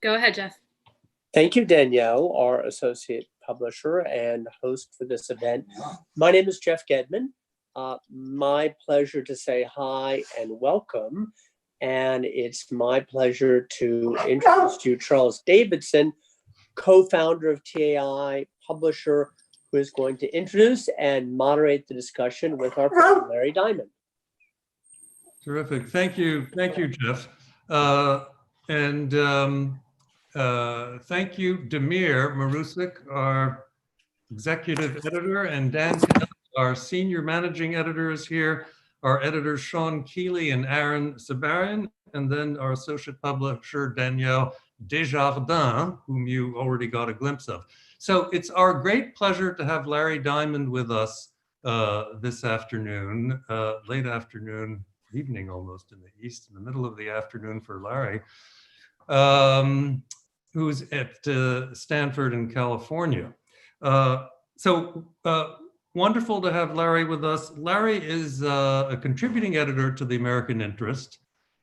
Go ahead, Jeff. Thank you, Danielle, our associate publisher and host for this event. My name is Jeff Gedman. My pleasure to say hi and welcome. And it's my pleasure to introduce to you Charles Davidson, co-founder of TAI, publisher, who is going to introduce and moderate the discussion with our friend Larry Diamond. Terrific. Thank you, Jeff. Thank you, Damir Marusik, our executive editor, and Dan, our senior managing editor, is here. Our editors, Sean Keeley and Aaron Sabarian, and then our associate publisher, Danielle Desjardins, whom you already got a glimpse of. So it's our great pleasure to have Larry Diamond with us this afternoon, late afternoon, evening almost in the East, in the middle of the afternoon for Larry, who's at Stanford in California. Wonderful to have Larry with us. Larry is a contributing editor to the American Interest,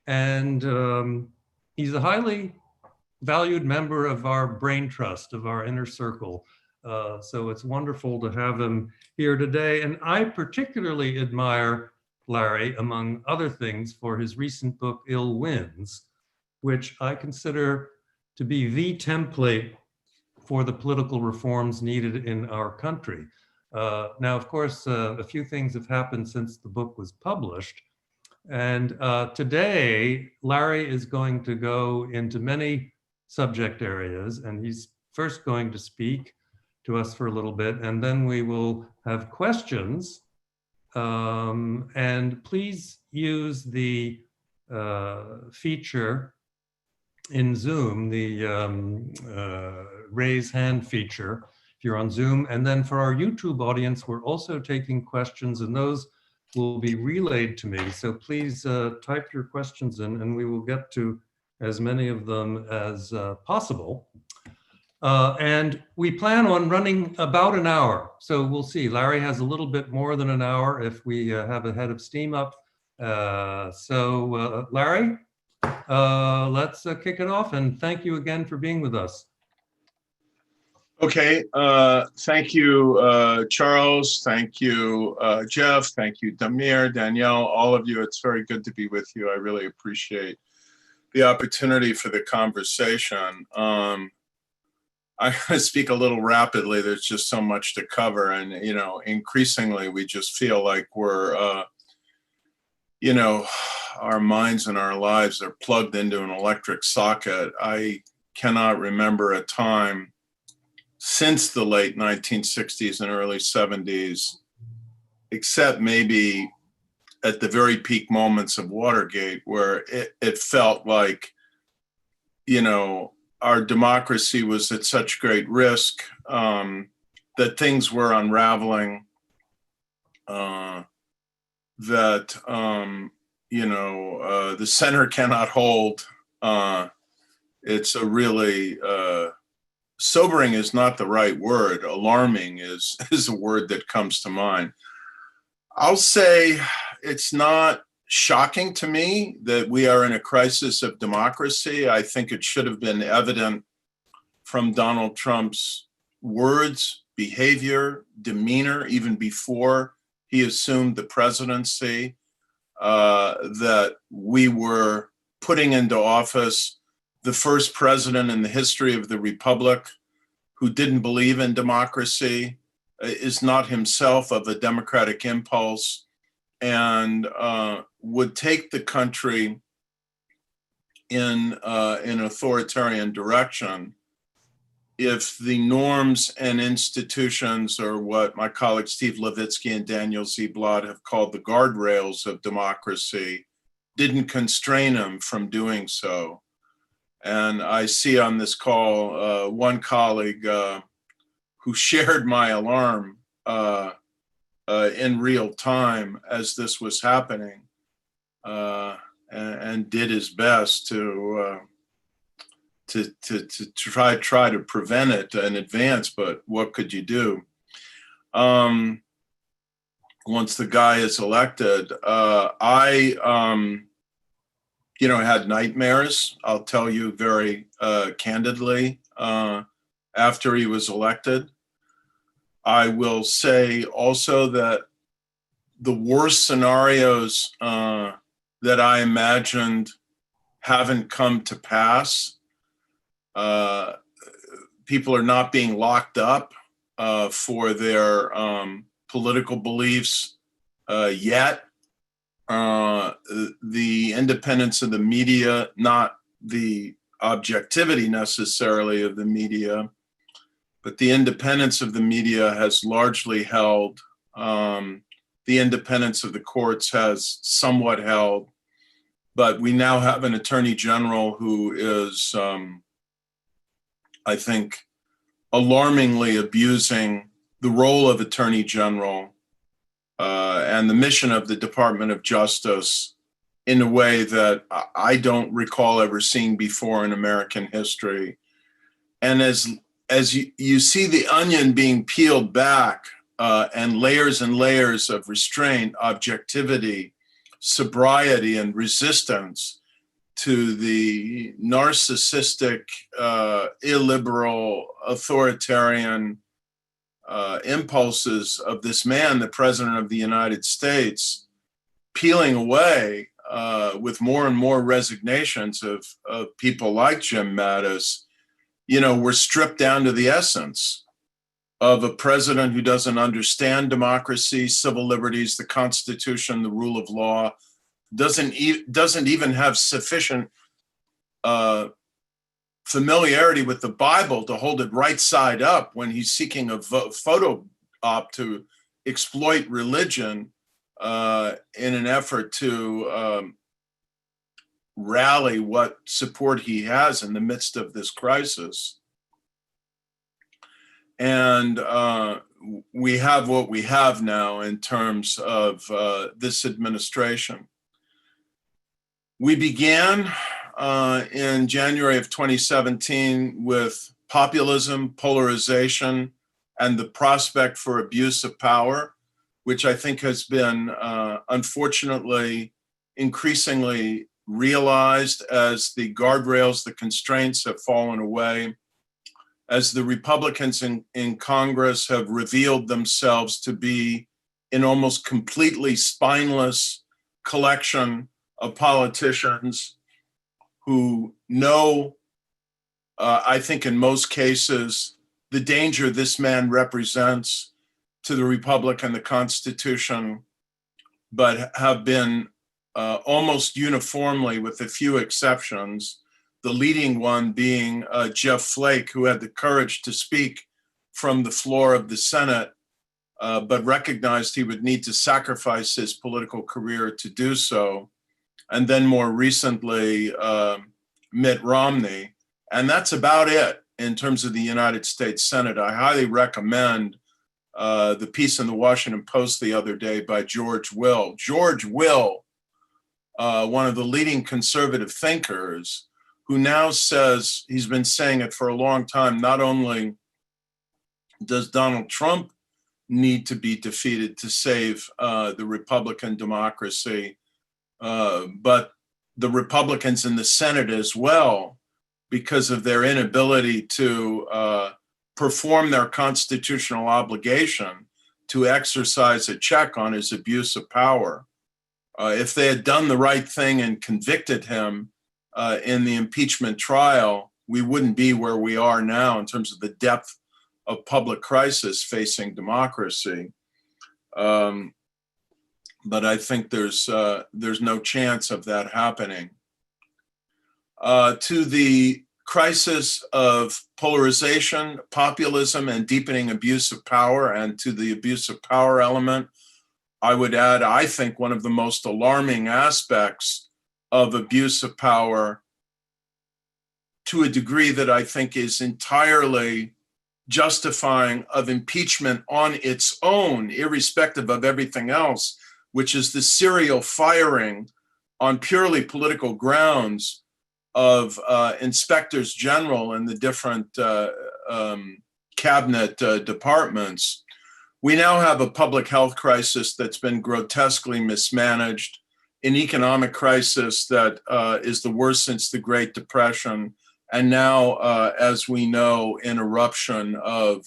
and he's a highly valued member of our brain trust, of our inner circle. So it's wonderful to have him here today. And I particularly admire Larry, among other things, for his recent book, Ill Winds, which I consider to be the template for the political reforms needed in our country. Now, of course, a few things have happened since the book was published. And today, Larry is going to go into many subject areas, and he's first going to speak to us for a little bit, and then we will have questions. And please use the feature in Zoom, the raise hand feature, if you're on Zoom. And then for our YouTube audience, we're also taking questions, and those will be relayed to me. So please type your questions in, and we will get to as many of them as possible. And we plan on running about an hour. So we'll see. Larry has a little bit more than an hour if we have a head of steam up. Larry, let's kick it off, and thank you again for being with us. Okay, thank you, Charles. Thank you, Jeff. Thank you, Damir, Danielle, all of you. It's very good to be with you. I really appreciate the opportunity for the conversation. I speak a little rapidly. There's just so much to cover, and increasingly we just feel like we're, our minds and our lives are plugged into an electric socket. I cannot remember a time since the late 1960s and early 70s, except maybe at the very peak moments of Watergate, where it felt like, our democracy was at such great risk, that things were unraveling, that, the center cannot hold. It's a really, sobering is not the right word. Alarming is a word that comes to mind. I'll say it's not shocking to me that we are in a crisis of democracy. I think it should have been evident from Donald Trump's words, behavior, demeanor, even before he assumed the presidency, that we were putting into office the first president in the history of the Republic who didn't believe in democracy, is not himself of a democratic impulse, and would take the country in an authoritarian direction if the norms and institutions, or what my colleagues Steve Levitsky and Daniel Zblad have called the guardrails of democracy, didn't constrain him from doing so. And I see on this call one colleague who shared my alarm in real time as this was happening, and did his best to try to prevent it in advance. But what could you do? Once the guy is elected, had nightmares, I'll tell you very candidly, after he was elected. I will say also that the worst scenarios that I imagined haven't come to pass. People are not being locked up for their political beliefs yet. The independence of the media, not the objectivity necessarily of the media, but the independence of the media has largely held. The independence of the courts has somewhat held, but we now have an attorney general who is, I think, alarmingly abusing the role of attorney general and the mission of the Department of Justice in a way that I don't recall ever seeing before in American history. And as you see the onion being peeled back and layers of restraint, objectivity, sobriety, and resistance to the narcissistic, illiberal, authoritarian impulses of this man, the President of the United States, peeling away with more and more resignations of people like Jim Mattis, we're stripped down to the essence of a president who doesn't understand democracy, civil liberties, the Constitution, the rule of law, doesn't even have sufficient familiarity with the Bible to hold it right side up when he's seeking a photo op to exploit religion in an effort to rally what support he has in the midst of this crisis. And we have what we have now in terms of this administration. We began in January of 2017 with populism, polarization, and the prospect for abuse of power, which I think has been unfortunately increasingly realized as the guardrails, the constraints have fallen away, as the Republicans in Congress have revealed themselves to be an almost completely spineless collection of politicians who know, I think in most cases, the danger this man represents to the Republic and the Constitution, but have been almost uniformly, with a few exceptions, the leading one being Jeff Flake, who had the courage to speak from the floor of the Senate, but recognized he would need to sacrifice his political career to do so. And then more recently, Mitt Romney. And that's about it in terms of the United States Senate. I highly recommend the piece in the Washington Post the other day by George Will. George Will, one of the leading conservative thinkers, who now says, he's been saying it for a long time, not only does Donald Trump need to be defeated to save the Republican democracy, but the Republicans in the Senate as well, because of their inability to perform their constitutional obligation to exercise a check on his abuse of power. If they had done the right thing and convicted him in the impeachment trial, we wouldn't be where we are now in terms of the depth of public crisis facing democracy. But I think there's no chance of that happening. To the crisis of polarization, populism, and deepening abuse of power, and to the abuse of power element, I would add, I think one of the most alarming aspects of abuse of power, to a degree that I think is entirely justifying of impeachment on its own, irrespective of everything else, which is the serial firing on purely political grounds of inspectors general in the different cabinet departments. We now have a public health crisis that's been grotesquely mismanaged an economic crisis that is the worst since the Great Depression, and now, as we know, an eruption of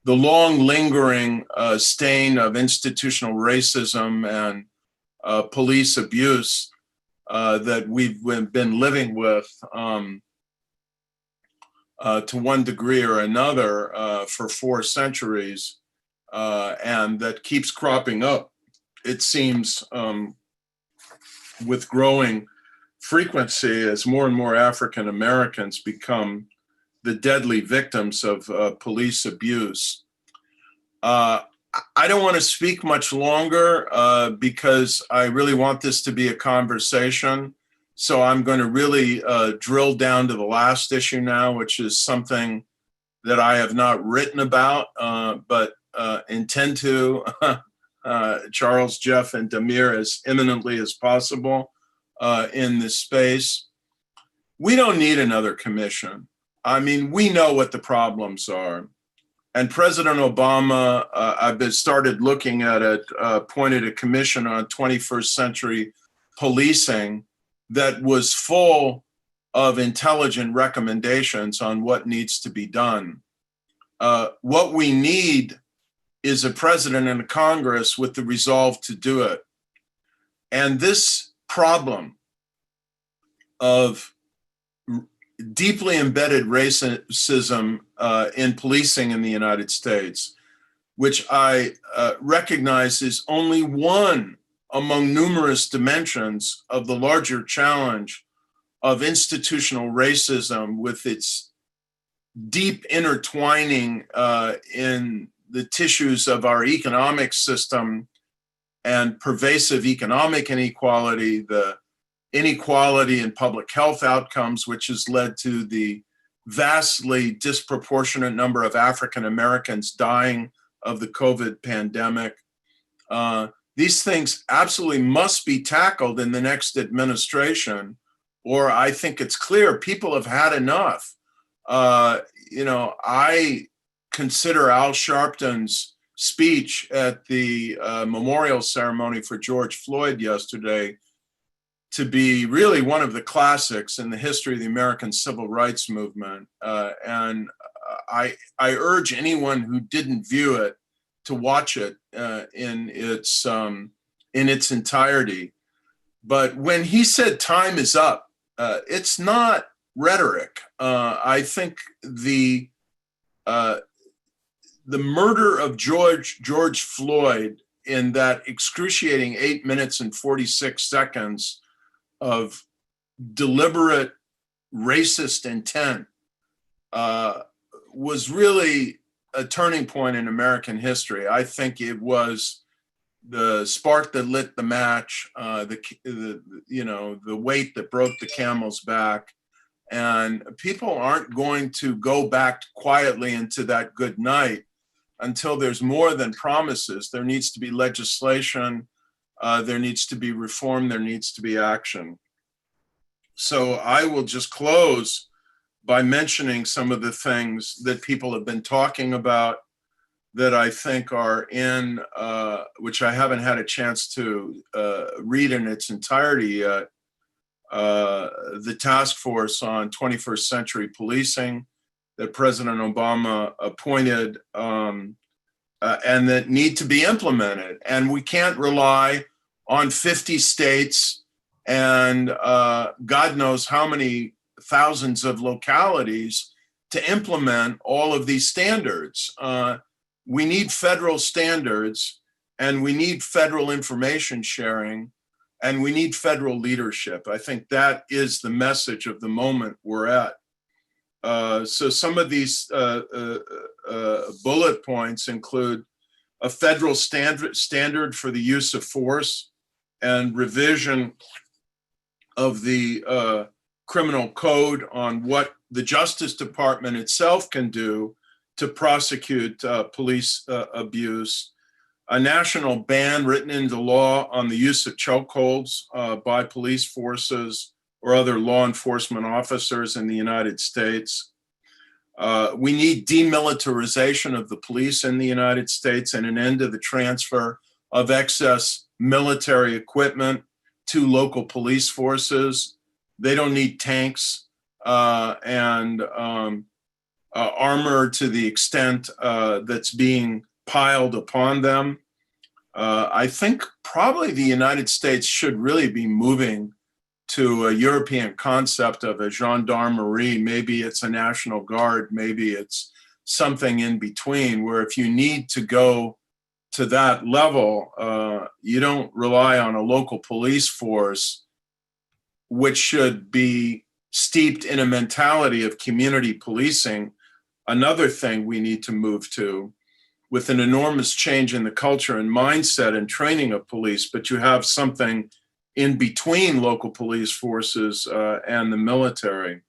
the long lingering stain of institutional racism and police abuse that we've been living with to one degree or another for 4 centuries, and that keeps cropping up, it seems, with growing frequency as more and more African Americans become the deadly victims of police abuse. I don't want to speak much longer because I really want this to be a conversation. So I'm going to really drill down to the last issue now, which is something that I have not written about, but intend to, Charles, Jeff, and Damir, as imminently as possible in this space. We don't need another commission. I mean, we know what the problems are. And President Obama, I've started looking at it, appointed a commission on 21st century policing that was full of intelligent recommendations on what needs to be done. What we need is a president and a Congress with the resolve to do it. And this problem of deeply embedded racism in policing in the United States, which I recognize is only one among numerous dimensions of the larger challenge of institutional racism, with its deep intertwining in the tissues of our economic system and pervasive economic inequality, the inequality in public health outcomes, which has led to the vastly disproportionate number of African Americans dying of the COVID pandemic. These things absolutely must be tackled in the next administration, or I think it's clear people have had enough. I consider Al Sharpton's speech at the memorial ceremony for George Floyd yesterday to be really one of the classics in the history of the American civil rights movement. And I urge anyone who didn't view it to watch it in its entirety. But when he said time is up, it's not rhetoric. I think the murder of George Floyd in that excruciating 8 minutes and 46 seconds of deliberate racist intent was really a turning point in American history. I think it was the spark that lit the match, the weight that broke the camel's back. And people aren't going to go back quietly into that good night until there's more than promises. There needs to be legislation, there needs to be reform, there needs to be action. So I will just close by mentioning some of the things that people have been talking about that I think are in, which I haven't had a chance to read in its entirety yet, the task force on 21st century policing that President Obama appointed and that need to be implemented. And we can't rely on 50 states and God knows how many thousands of localities to implement all of these standards. We need federal standards, and we need federal information sharing, and we need federal leadership. I think that is the message of the moment we're at. So some of these bullet points include a federal standard for the use of force and revision of the criminal code on what the Justice Department itself can do to prosecute police abuse, a national ban written into law on the use of chokeholds by police forces or other law enforcement officers in the United States. We need demilitarization of the police in the United States and an end to the transfer of excess military equipment to local police forces. They don't need tanks and armor to the extent that's being piled upon them. I think probably the United States should really be moving to a European concept of a gendarmerie. Maybe it's a National Guard, maybe it's something in between, where if you need to go to that level, you don't rely on a local police force, which should be steeped in a mentality of community policing. Another thing we need to move to, with an enormous change in the culture and mindset and training of police, but you have something in between local police forces and the military.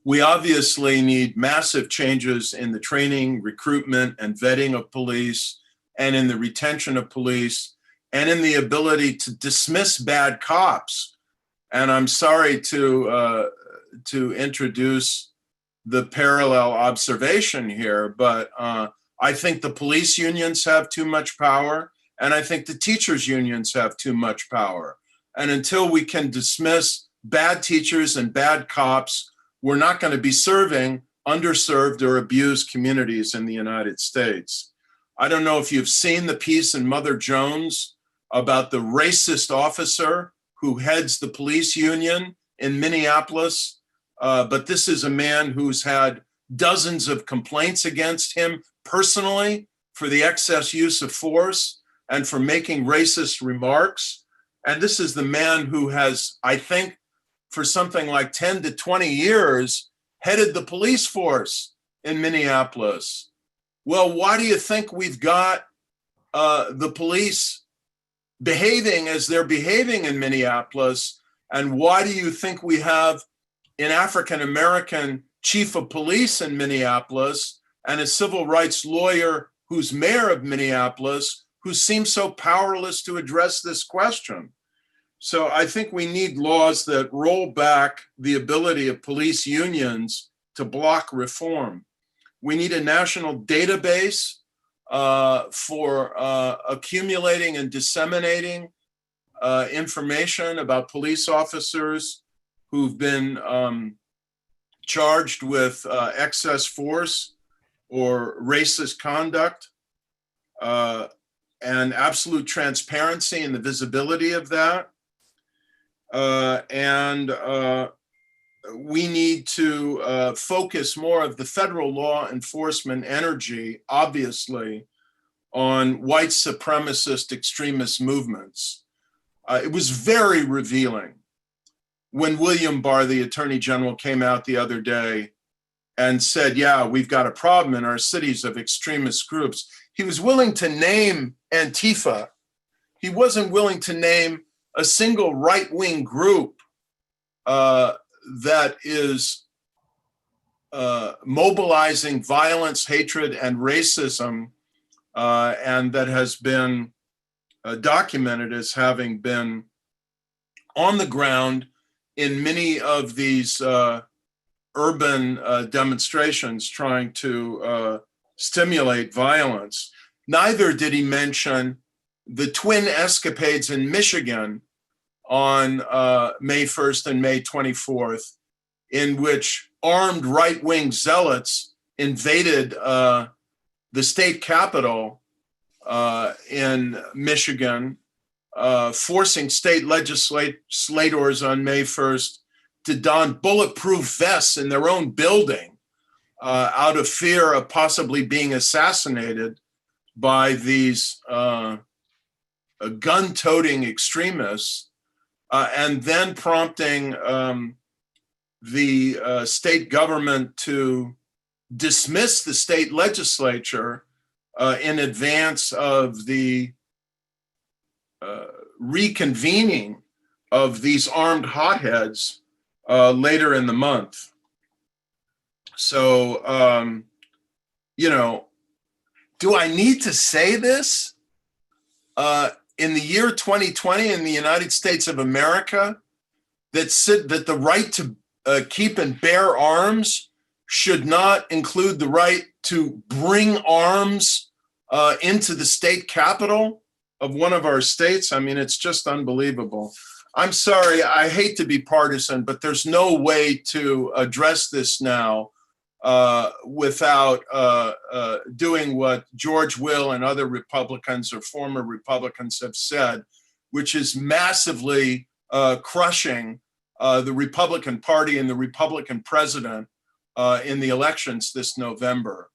We obviously need massive changes in the training, recruitment, and vetting of police, and in the retention of police, and in the ability to dismiss bad cops. And I'm sorry to introduce the parallel observation here, but I think the police unions have too much power, and I think the teachers unions have too much power. And until we can dismiss bad teachers and bad cops, we're not going to be serving underserved or abused communities in the United States. I don't know if you've seen the piece in Mother Jones about the racist officer who heads the police union in Minneapolis, but this is a man who's had dozens of complaints against him personally for the excess use of force and for making racist remarks. And this is the man who has, I think, for something like 10 to 20 years, headed the police force in Minneapolis. Well, why do you think we've got the police behaving as they're behaving in Minneapolis? And why do you think we have an African-American chief of police in Minneapolis and a civil rights lawyer who's mayor of Minneapolis who seems so powerless to address this question? So I think we need laws that roll back the ability of police unions to block reform. We need a national database for accumulating and disseminating information about police officers who've been charged with excess force or racist conduct, and absolute transparency and the visibility of that. And we need to focus more of the federal law enforcement energy, obviously, on white supremacist extremist movements. It was very revealing when William Barr, the Attorney General, came out the other day and said, yeah, we've got a problem in our cities of extremist groups. He was willing to name Antifa. He wasn't willing to name a single right-wing group that is mobilizing violence, hatred, and racism, and that has been documented as having been on the ground in many of these urban demonstrations trying to stimulate violence. Neither did he mention the twin escapades in Michigan on May 1st and May 24th, in which armed right-wing zealots invaded the state capitol in Michigan, forcing state legislators on May 1st to don bulletproof vests in their own building out of fear of possibly being assassinated by these gun-toting extremists, and then prompting the state government to dismiss the state legislature in advance of the reconvening of these armed hotheads later in the month. So, do I need to say this? In the year 2020 in the United States of America, that the right to keep and bear arms should not include the right to bring arms into the state capital of one of our states. I mean, it's just unbelievable. I'm sorry, I hate to be partisan, but there's no way to address this now without doing what George Will and other Republicans or former Republicans have said, which is massively crushing the Republican Party and the Republican president in the elections this November.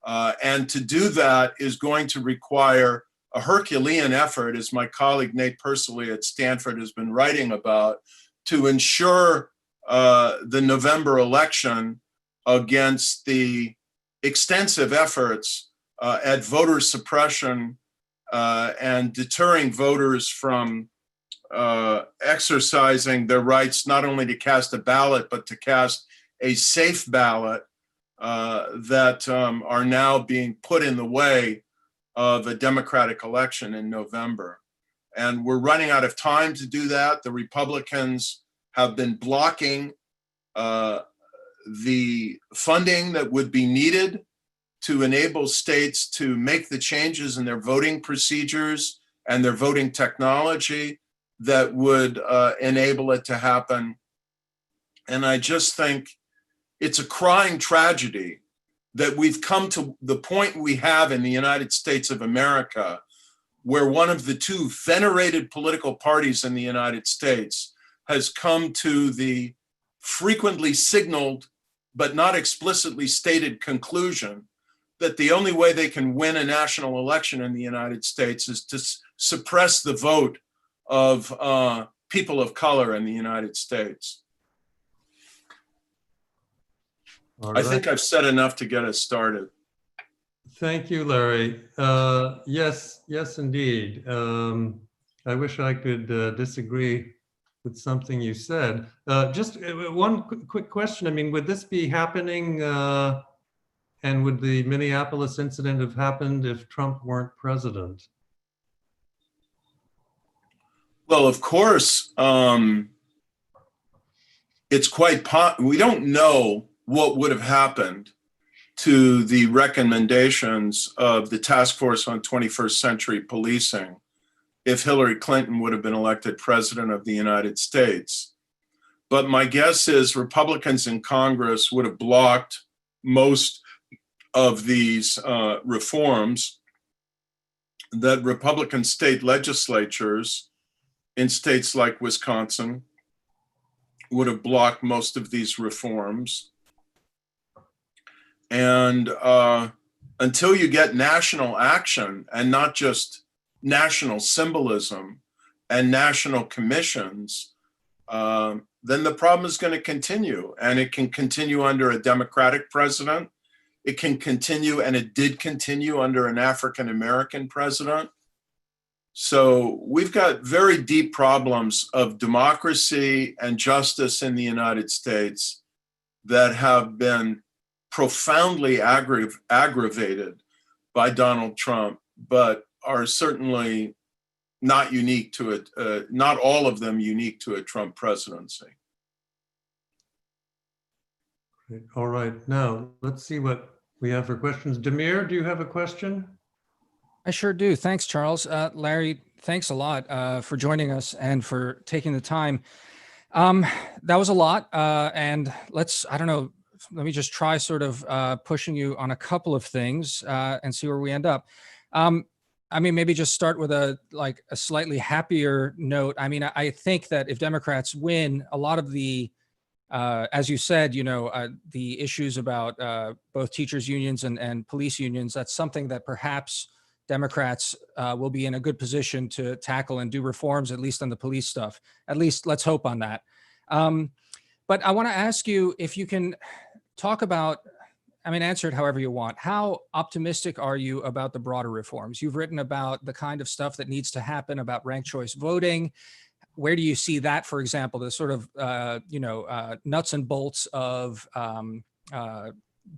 And to do that is going to require a Herculean effort, as my colleague Nate Persily at Stanford has been writing about, to ensure the November election against the extensive efforts at voter suppression and deterring voters from exercising their rights not only to cast a ballot, but to cast a safe ballot that are now being put in the way of a democratic election in November. And we're running out of time to do that. The Republicans have been blocking the funding that would be needed to enable states to make the changes in their voting procedures and their voting technology that would enable it to happen. And I just think it's a crying tragedy that we've come to the point we have in the United States of America, where one of the two venerated political parties in the United States has come to the frequently signaled but not explicitly stated conclusion that the only way they can win a national election in the United States is to suppress the vote of people of color in the United States. All I think I've said enough to get us started. Thank you, Larry. Yes, indeed. I wish I could disagree with something you said. Just one quick question. I mean, would this be happening and would the Minneapolis incident have happened if Trump weren't president? Well, of course, it's quite, we don't know what would have happened to the recommendations of the Task Force on 21st Century Policing if Hillary Clinton would have been elected president of the United States. But my guess is Republicans in Congress would have blocked most of these reforms, that Republican state legislatures in states like Wisconsin would have blocked most of these reforms. And until you get national action and not just national symbolism and national commissions, then the problem is going to continue. And it can continue under a Democratic president. It can continue, and it did continue under an African-American president. So we've got very deep problems of democracy and justice in the United States that have been profoundly aggravated by Donald Trump, but are certainly not unique to it, not all of them unique to a Trump presidency. All right, now let's see what we have for questions. Demir, do you have a question? I sure do. Thanks, Charles. Larry, thanks a lot for joining us and for taking the time. That was a lot. And I don't know, let me just try sort of pushing you on a couple of things and see where we end up. I mean, maybe just start with a slightly happier note. I mean, I think that if Democrats win, a lot of the, as you said, the issues about both teachers unions and police unions, that's something that perhaps Democrats will be in a good position to tackle and do reforms, at least on the police stuff. At least let's hope on that. But I want to ask you if you can talk about, I mean, answer it however you want. How optimistic are you about the broader reforms? You've written about the kind of stuff that needs to happen about ranked choice voting. Where do you see that, for example, the sort of, nuts and bolts of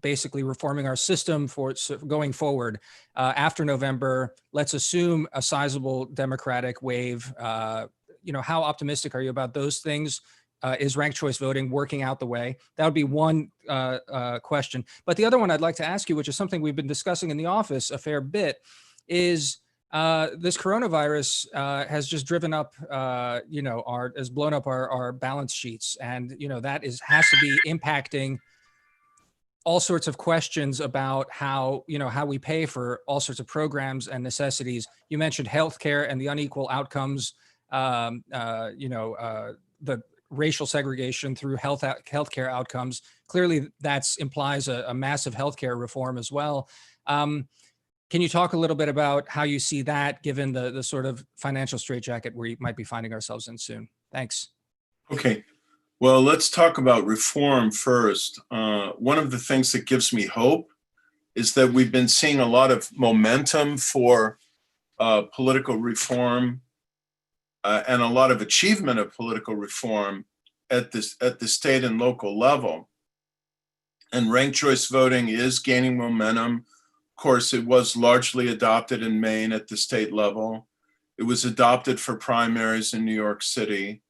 basically reforming our system for going forward after November? Let's assume a sizable Democratic wave. How optimistic are you about those things is ranked choice voting working out the way? That would be one question. But the other one I'd like to ask you, which is something we've been discussing in the office a fair bit, is this coronavirus has just driven up, has blown up our balance sheets, and that has to be impacting all sorts of questions about how we pay for all sorts of programs and necessities. You mentioned healthcare and the unequal outcomes, the racial segregation through healthcare outcomes. Clearly, that implies a massive healthcare reform as well. Can you talk a little bit about how you see that, given the sort of financial straitjacket we might be finding ourselves in soon? Thanks. Okay. Well, let's talk about reform first. One of the things that gives me hope is that we've been seeing a lot of momentum for political reform and a lot of achievement of political reform at the state and local level. And ranked choice voting is gaining momentum. Of course, it was largely adopted in Maine at the state level. It was adopted for primaries in New York City.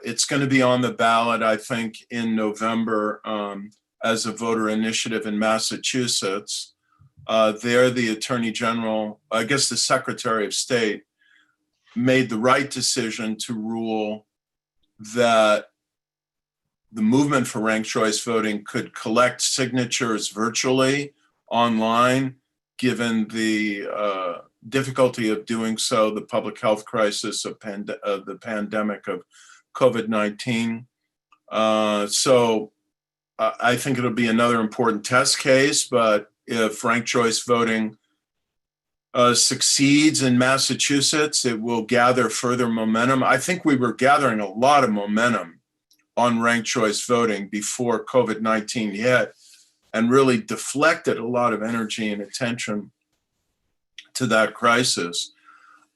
It's going to be on the ballot, I think, in November as a voter initiative in Massachusetts. There, the Attorney General, I guess the Secretary of State, made the right decision to rule that the movement for ranked choice voting could collect signatures virtually online, given the difficulty of doing so, the public health crisis of the pandemic of COVID-19. So I think it'll be another important test case, but if ranked choice voting succeeds in Massachusetts, it will gather further momentum. I think we were gathering a lot of momentum on ranked choice voting before COVID-19 hit, and really deflected a lot of energy and attention to that crisis.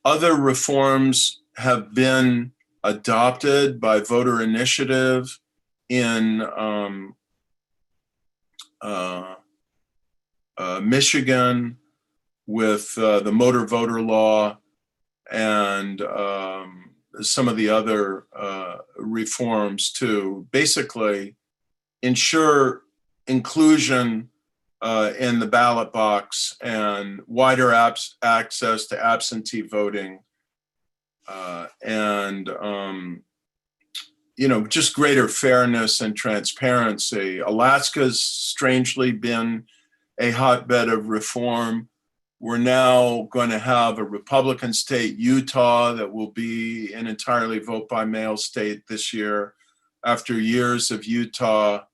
Other reforms have been adopted by voter initiative in Michigan with the motor voter law and some of the other reforms to basically ensure inclusion in the ballot box and wider access to absentee voting and just greater fairness and transparency. Alaska's strangely been a hotbed of reform. We're now going to have a Republican state, Utah, that will be an entirely vote by mail state this year, after years of Utah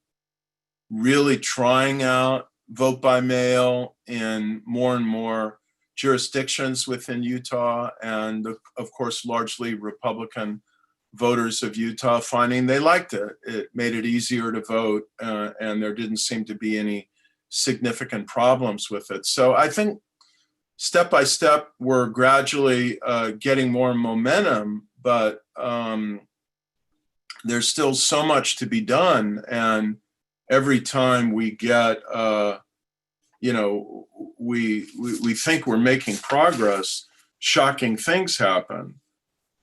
really trying out vote by mail in more and more jurisdictions within Utah, and of course, largely Republican voters of Utah finding they liked it. It made it easier to vote, and there didn't seem to be any significant problems with it. So I think step by step, we're gradually getting more momentum, but there's still so much to be done. And every time we get, we think we're making progress, shocking things happen.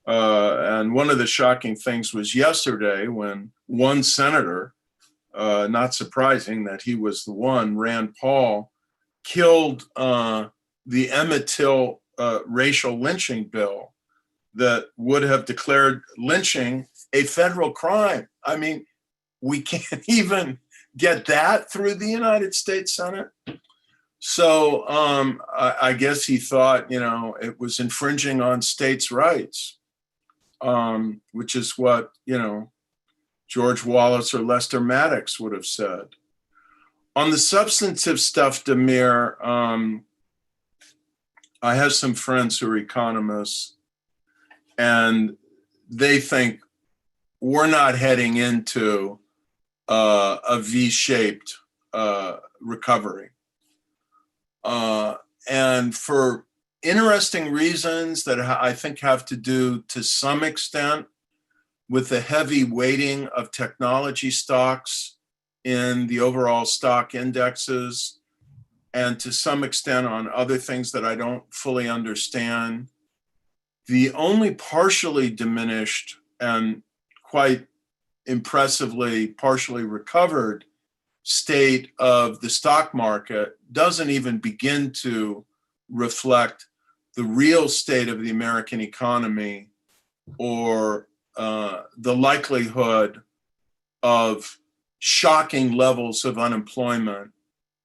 And one of the shocking things was yesterday when one senator, not surprising that he was the one, Rand Paul, killed the Emmett Till racial lynching bill that would have declared lynching a federal crime. I mean, we can't even get that through the United States Senate. So I guess he thought, it was infringing on states' rights, which is what, George Wallace or Lester Maddox would have said. On the substantive stuff, Demir, I have some friends who are economists, and they think we're not heading into a V-shaped recovery. And for interesting reasons that I think have to do to some extent with the heavy weighting of technology stocks in the overall stock indexes, and to some extent on other things that I don't fully understand. The only partially diminished and quite impressively partially recovered state of the stock market doesn't even begin to reflect the real state of the American economy or the likelihood of shocking levels of unemployment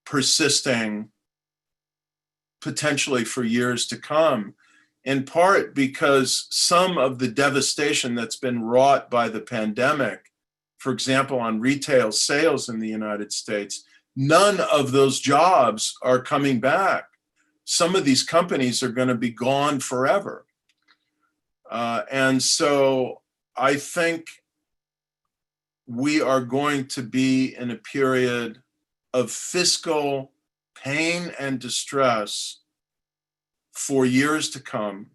persisting potentially for years to come, in part because some of the devastation that's been wrought by the pandemic, for example, on retail sales in the United States, none of those jobs are coming back. Some of these companies are going to be gone forever. And so I think we are going to be in a period of fiscal pain and distress for years to come,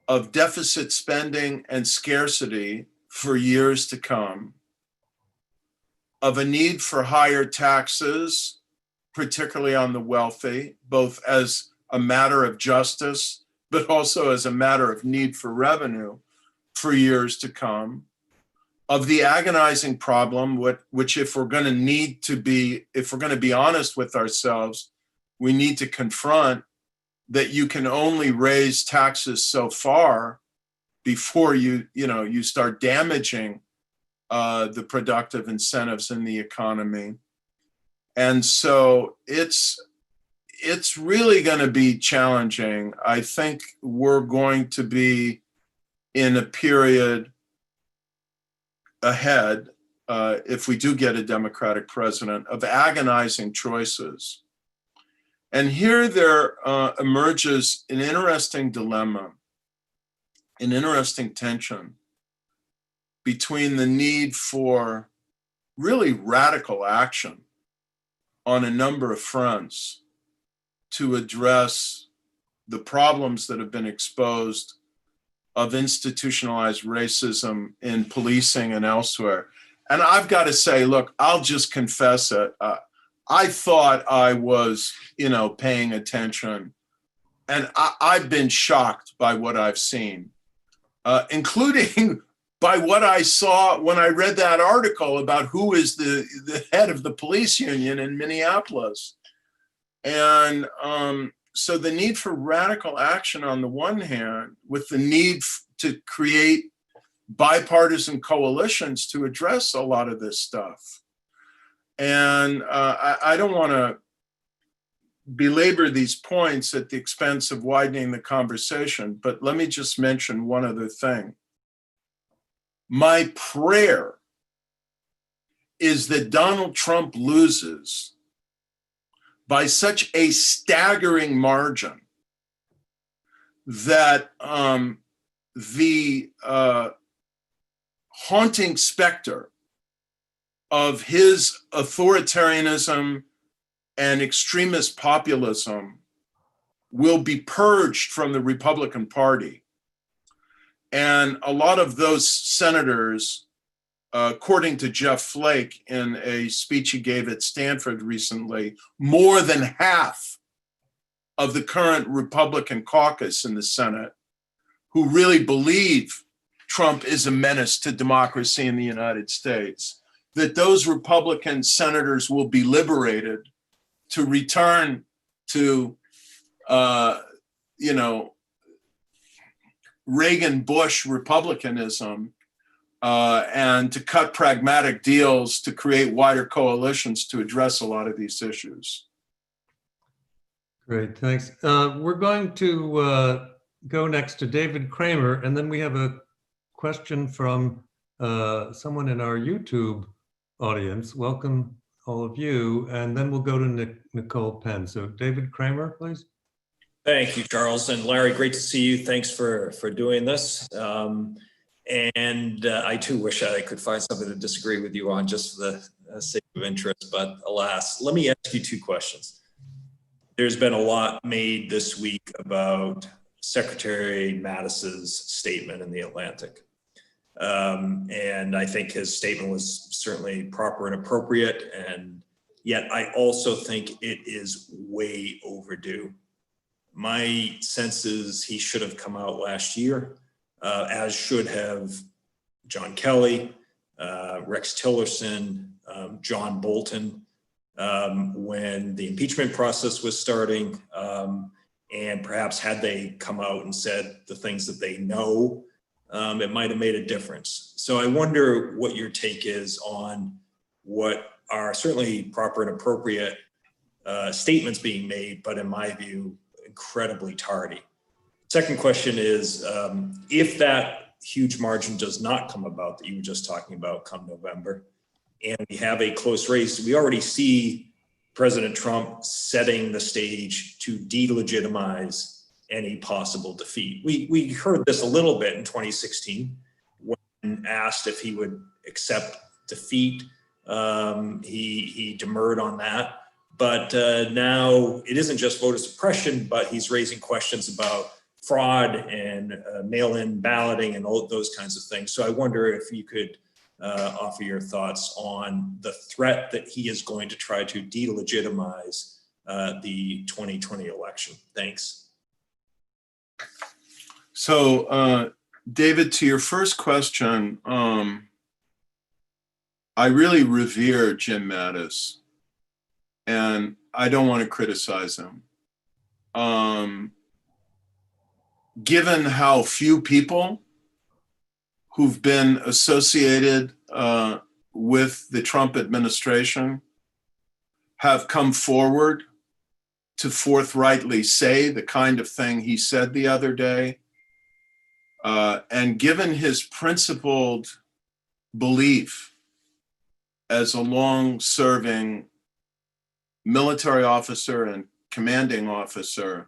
of deficit spending and scarcity for years to come, of a need for higher taxes, particularly on the wealthy, both as a matter of justice, but also as a matter of need for revenue for years to come, of the agonizing problem, which if we're going to be honest with ourselves, we need to confront, that you can only raise taxes so far before you start damaging the productive incentives in the economy. And so it's really going to be challenging. I think we're going to be in a period ahead, if we do get a Democratic president, of agonizing choices. And here there emerges an interesting dilemma, an interesting tension between the need for really radical action on a number of fronts to address the problems that have been exposed of institutionalized racism in policing and elsewhere. And I've got to say, look, I'll just confess it. I thought I was, paying attention, and I've been shocked by what I've seen, including by what I saw when I read that article about who is the head of the police union in Minneapolis. And so the need for radical action on the one hand, with the need to create bipartisan coalitions to address a lot of this stuff. And I don't want to belabor these points at the expense of widening the conversation, but let me just mention one other thing. My prayer is that Donald Trump loses by such a staggering margin that the haunting specter of his authoritarianism and extremist populism will be purged from the Republican Party. And a lot of those senators, according to Jeff Flake in a speech he gave at Stanford recently, more than half of the current Republican caucus in the Senate, who really believe Trump is a menace to democracy in the United States, that those Republican senators will be liberated to return to, Reagan-Bush Republicanism and to cut pragmatic deals to create wider coalitions to address a lot of these issues. Great, thanks. We're going to go next to David Kramer, and then we have a question from someone in our YouTube audience. Welcome, all of you. And then we'll go to Nicole Penn. So David Kramer, please. Thank you, Charles. And Larry, great to see you. Thanks for doing this. I too wish I could find something to disagree with you on, just for the sake of interest, but alas. Let me ask you two questions. There's been a lot made this week about Secretary Mattis's statement in the Atlantic. And I think his statement was certainly proper and appropriate. And yet I also think it is way overdue. My sense is he should have come out last year, as should have John Kelly, Rex Tillerson, John Bolton, when the impeachment process was starting, and perhaps had they come out and said the things that they know, it might have made a difference. So I wonder what your take is on what are certainly proper and appropriate statements being made, but in my view, incredibly tardy. Second question is, if that huge margin does not come about that you were just talking about come November, and we have a close race, we already see President Trump setting the stage to delegitimize any possible defeat. We heard this a little bit in 2016 when asked if he would accept defeat. He demurred on that. But now it isn't just voter suppression, but he's raising questions about fraud and mail-in balloting and all those kinds of things. So I wonder if you could offer your thoughts on the threat that he is going to try to delegitimize the 2020 election. Thanks. So, David, to your first question, I really revere Jim Mattis, and I don't want to criticize him. Given how few people who've been associated with the Trump administration have come forward to forthrightly say the kind of thing he said the other day, and given his principled belief as a long-serving military officer and commanding officer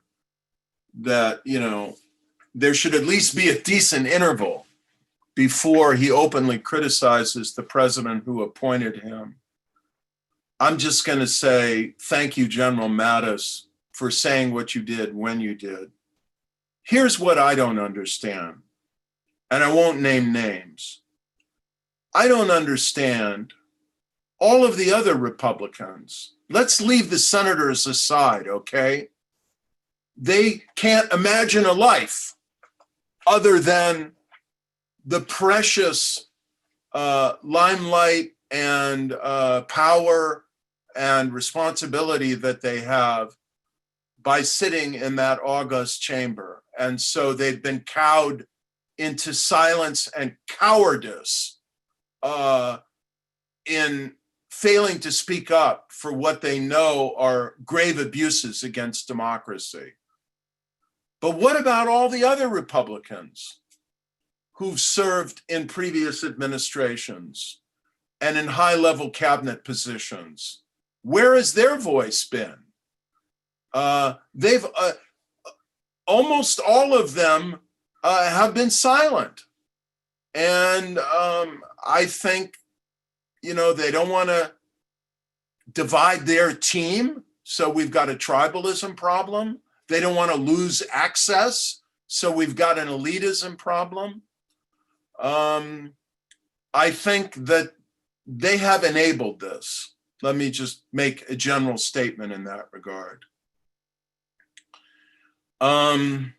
that, you know, there should at least be a decent interval before he openly criticizes the president who appointed him. I'm just going to say thank you, General Mattis, for saying what you did when you did. Here's what I don't understand, and I won't name names. I don't understand all of the other Republicans. Let's leave the senators aside, okay? They can't imagine a life other than the precious limelight and power and responsibility that they have by sitting in that august chamber. And so they've been cowed into silence and cowardice in failing to speak up for what they know are grave abuses against democracy. But what about all the other Republicans who've served in previous administrations and in high-level cabinet positions? Where has their voice been? They've almost all of them have been silent. And I think, you know, they don't want to divide their team, so we've got a tribalism problem. They don't want to lose access, so we've got an elitism problem. I think that they have enabled this. Let me just make a general statement in that regard. And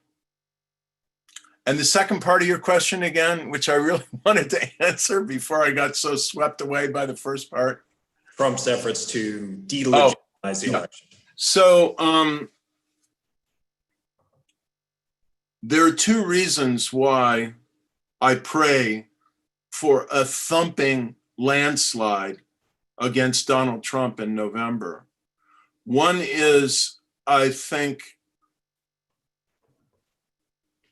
the second part of your question again, which I really wanted to answer before I got so swept away by the first part. Trump's efforts to delegitimize the election. So there are two reasons why I pray for a thumping landslide against Donald Trump in November. One is, I think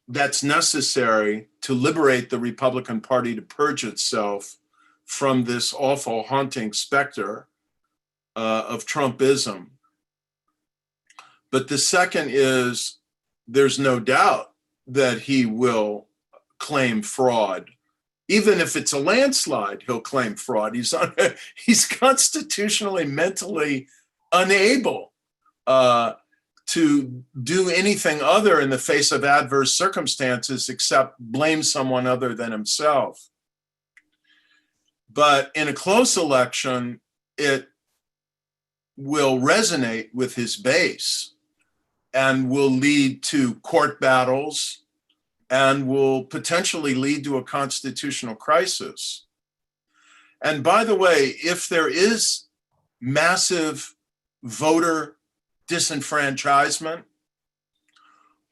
that's necessary to liberate the Republican Party to purge itself from this awful haunting specter of Trumpism. But the second is, there's no doubt that he will claim fraud. Even if it's a landslide, he'll claim fraud. He's constitutionally, mentally unable to do anything other in the face of adverse circumstances except blame someone other than himself. But in a close election, it will resonate with his base and will lead to court battles and will potentially lead to a constitutional crisis. And by the way, if there is massive voter disenfranchisement,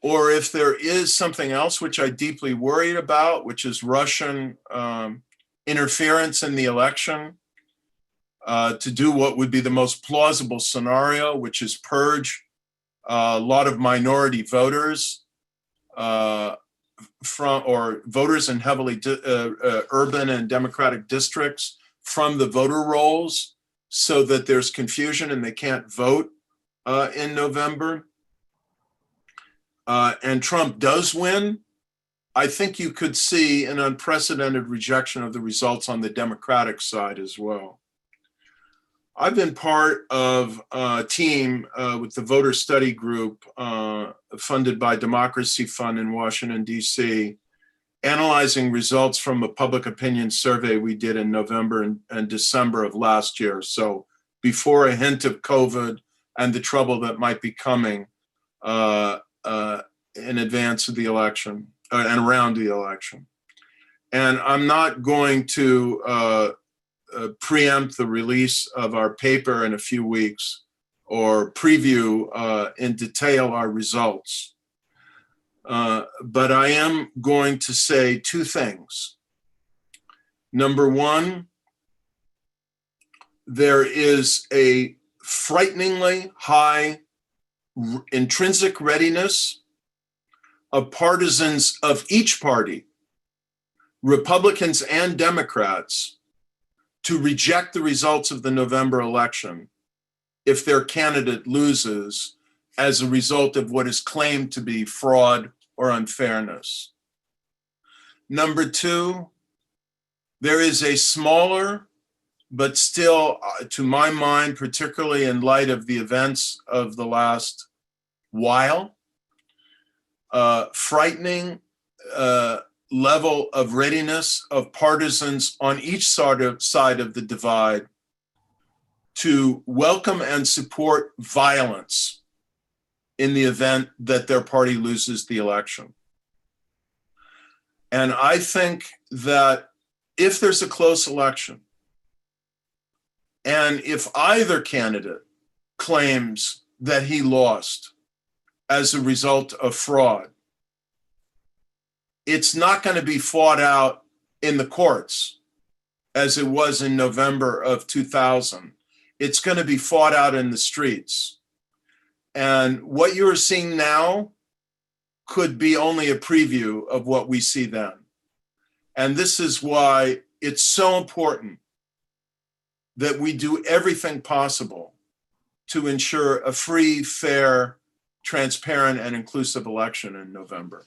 or if there is something else which I deeply worried about, which is Russian interference in the election, to do what would be the most plausible scenario, which is purge a lot of minority voters or voters in heavily urban and democratic districts from the voter rolls, so that there's confusion and they can't vote in November, and Trump does win, I think you could see an unprecedented rejection of the results on the Democratic side as well. I've been part of a team with the voter study group funded by Democracy Fund in Washington, D.C., analyzing results from a public opinion survey we did in November and December of last year. So before a hint of COVID and the trouble that might be coming in advance of the election and around the election. And I'm not going to preempt the release of our paper in a few weeks or preview in detail our results. But I am going to say two things. Number one, there is a frighteningly high intrinsic readiness of partisans of each party, Republicans and Democrats, to reject the results of the November election if their candidate loses as a result of what is claimed to be fraud or unfairness. Number two, there is a smaller, but still, to my mind, particularly in light of the events of the last while, frightening level of readiness of partisans on each side of the divide to welcome and support violence in the event that their party loses the election. And I think that if there's a close election, and if either candidate claims that he lost as a result of fraud, it's not going to be fought out in the courts as it was in November of 2000. It's going to be fought out in the streets. And what you're seeing now could be only a preview of what we see then. And this is why it's so important that we do everything possible to ensure a free, fair, transparent, and inclusive election in November.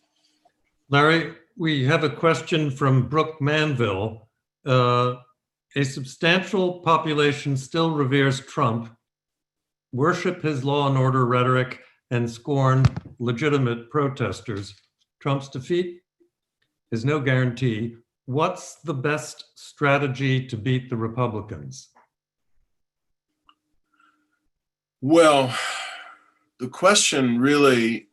Larry, we have a question from Brooke Manville. A substantial population still reveres Trump, worship his law and order rhetoric, and scorn legitimate protesters. Trump's defeat is no guarantee. What's the best strategy to beat the Republicans? Well, the question really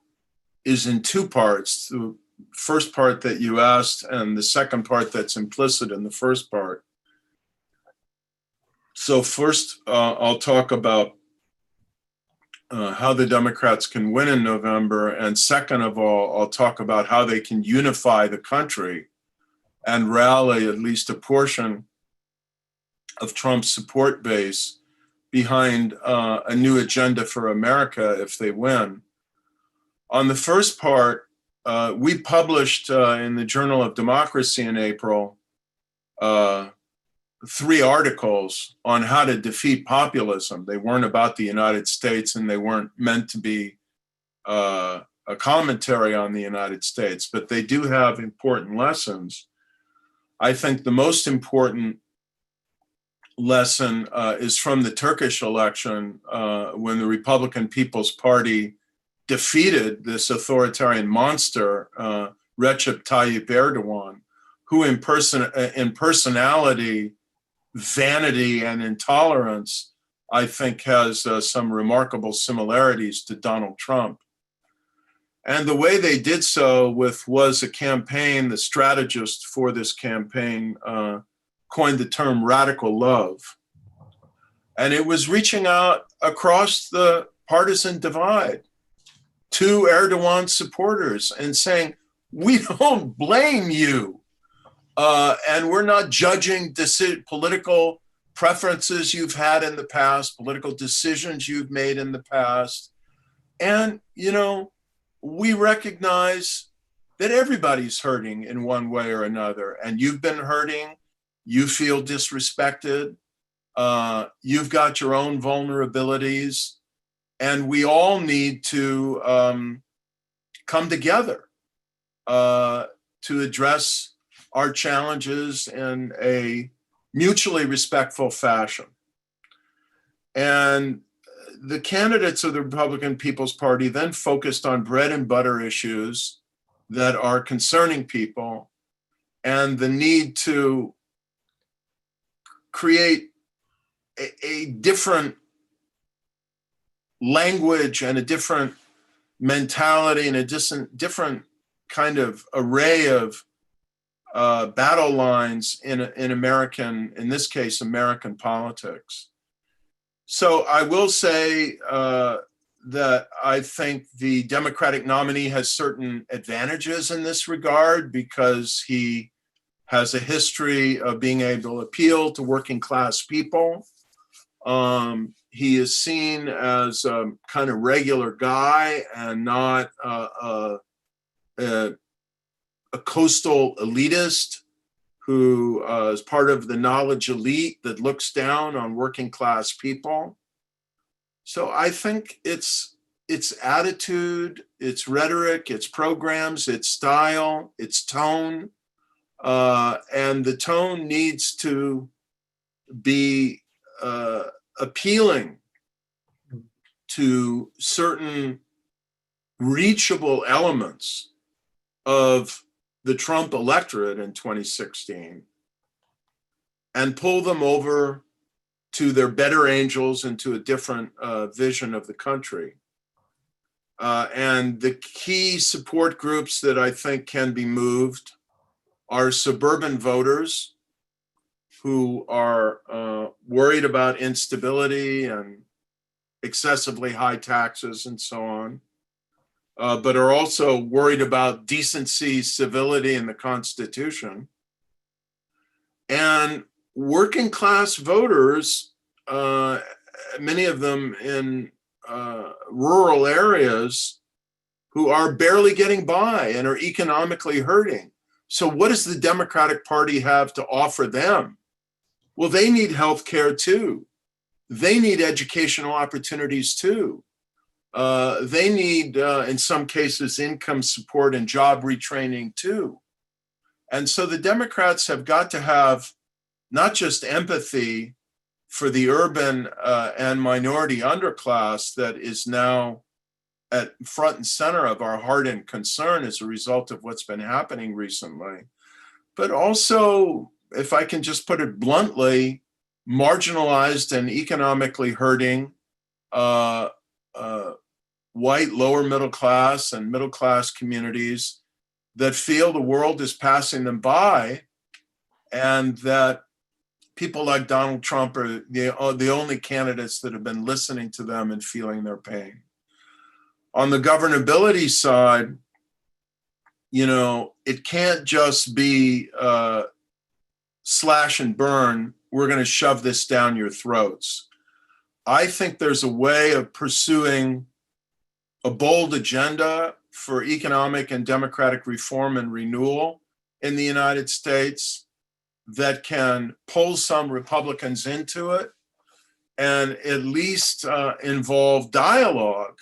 is in two parts. The first part that you asked and the second part that's implicit in the first part. So first, I'll talk about how the Democrats can win in November. And second of all, I'll talk about how they can unify the country and rally at least a portion of Trump's support base behind a new agenda for America if they win. On the first part, we published in the Journal of Democracy in April 3 articles on how to defeat populism. They weren't about the United States and they weren't meant to be a commentary on the United States, but they do have important lessons. I think the most important lesson is from the Turkish election when the Republican People's Party defeated this authoritarian monster, Recep Tayyip Erdogan, who in personality, vanity, and intolerance, I think has some remarkable similarities to Donald Trump. And the way they did so was a campaign, the strategist for this campaign coined the term radical love. And it was reaching out across the partisan divide to Erdogan supporters and saying, we don't blame you. And we're not judging political preferences you've had in the past, political decisions you've made in the past. And, you know, we recognize that everybody's hurting in one way or another. And you've been hurting, you feel disrespected, you've got your own vulnerabilities, and we all need to come together to address our challenges in a mutually respectful fashion. And the candidates of the Republican People's Party then focused on bread and butter issues that are concerning people and the need to create a different language and a different mentality and a different kind of array of battle lines in American, in this case, American politics. So I will say that I think the Democratic nominee has certain advantages in this regard because he has a history of being able to appeal to working class people. He is seen as a kind of regular guy and not a coastal elitist who is part of the knowledge elite that looks down on working class people. So I think it's attitude, its rhetoric, its programs, its style, its tone, and the tone needs to be appealing to certain reachable elements of the Trump electorate in 2016 and pull them over to their better angels and to a different vision of the country. And the key support groups that I think can be moved are suburban voters who are worried about instability and excessively high taxes and so on, but are also worried about decency, civility, and the Constitution. And working class voters, many of them in rural areas, who are barely getting by and are economically hurting. So what does the Democratic Party have to offer them? Well, they need health care too. They need educational opportunities too. They need, in some cases, income support and job retraining too. And so the Democrats have got to have not just empathy for the urban and minority underclass that is now at front and center of our heart and concern as a result of what's been happening recently, but also, if I can just put it bluntly, marginalized and economically hurting white lower middle class and middle class communities that feel the world is passing them by, and that people like Donald Trump are the only candidates that have been listening to them and feeling their pain. On the governability side, you know, it can't just be slash and burn, we're going to shove this down your throats. I think there's a way of pursuing a bold agenda for economic and democratic reform and renewal in the United States that can pull some Republicans into it and at least involve dialogue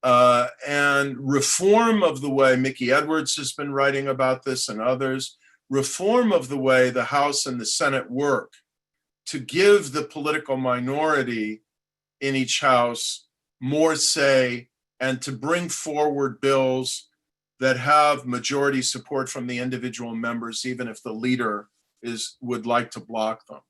and reform of the way, Mickey Edwards has been writing about this and others, reform of the way the House and the Senate work to give the political minority in each House more say and to bring forward bills that have majority support from the individual members, even if the leader would like to block them.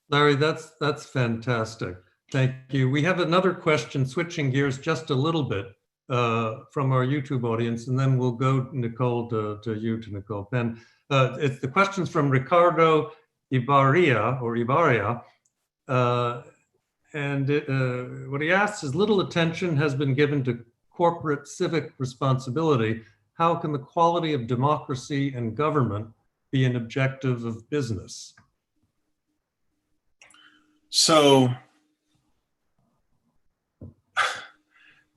Larry, that's fantastic. Thank you. We have another question, switching gears just a little bit. from our YouTube audience, and then we'll go, Nicole, to you, to Nicole Penn. It's the questions from Ricardo Ibaria. And what he asks is, little attention has been given to corporate civic responsibility. How can the quality of democracy and government be an objective of business? So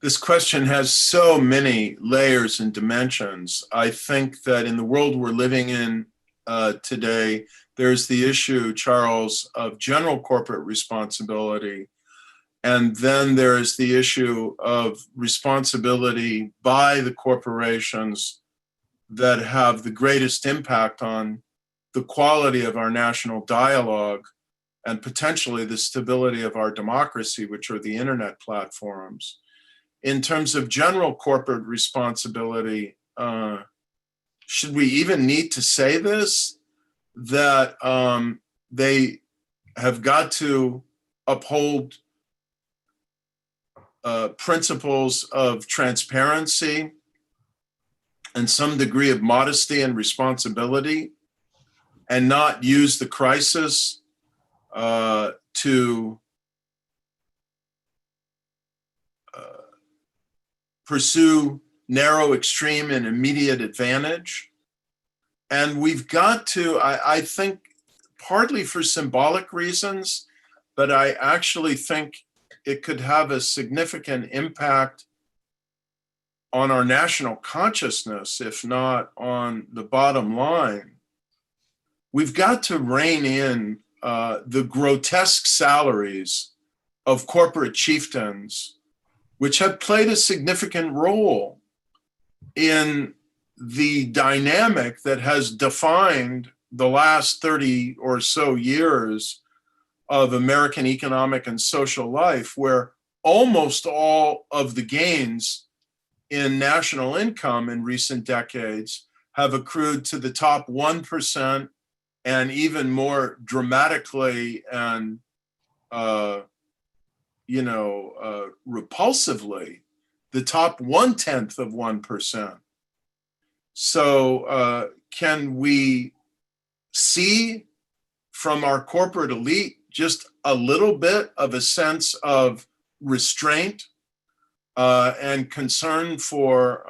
this question has so many layers and dimensions. I think that in the world we're living in today, there's the issue, Charles, of general corporate responsibility. And then there is the issue of responsibility by the corporations that have the greatest impact on the quality of our national dialogue and potentially the stability of our democracy, which are the internet platforms. In terms of general corporate responsibility, should we even need to say this? That they have got to uphold principles of transparency and some degree of modesty and responsibility, and not use the crisis to pursue narrow, extreme, and immediate advantage. And we've got to, I think, partly for symbolic reasons, but I actually think it could have a significant impact on our national consciousness, if not on the bottom line. We've got to rein in the grotesque salaries of corporate chieftains, which have played a significant role in the dynamic that has defined the last 30 or so years of American economic and social life, where almost all of the gains in national income in recent decades have accrued to the top 1%, and even more dramatically and repulsively, the top 1/10 of 1%. So can we see from our corporate elite just a little bit of a sense of restraint and concern for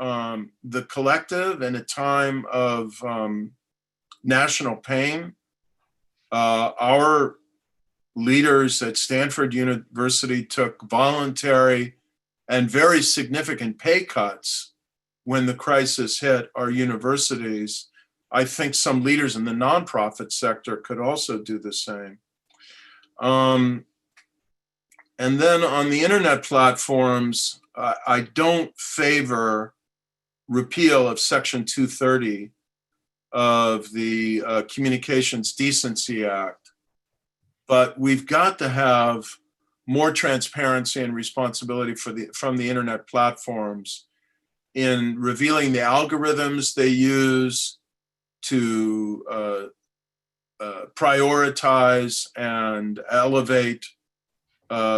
the collective in a time of national pain? Our leaders at Stanford University took voluntary and very significant pay cuts when the crisis hit our universities. I think some leaders in the nonprofit sector could also do the same. And then on the internet platforms, I don't favor repeal of Section 230 of the Communications Decency Act, but we've got to have more transparency and responsibility from the internet platforms in revealing the algorithms they use to prioritize and elevate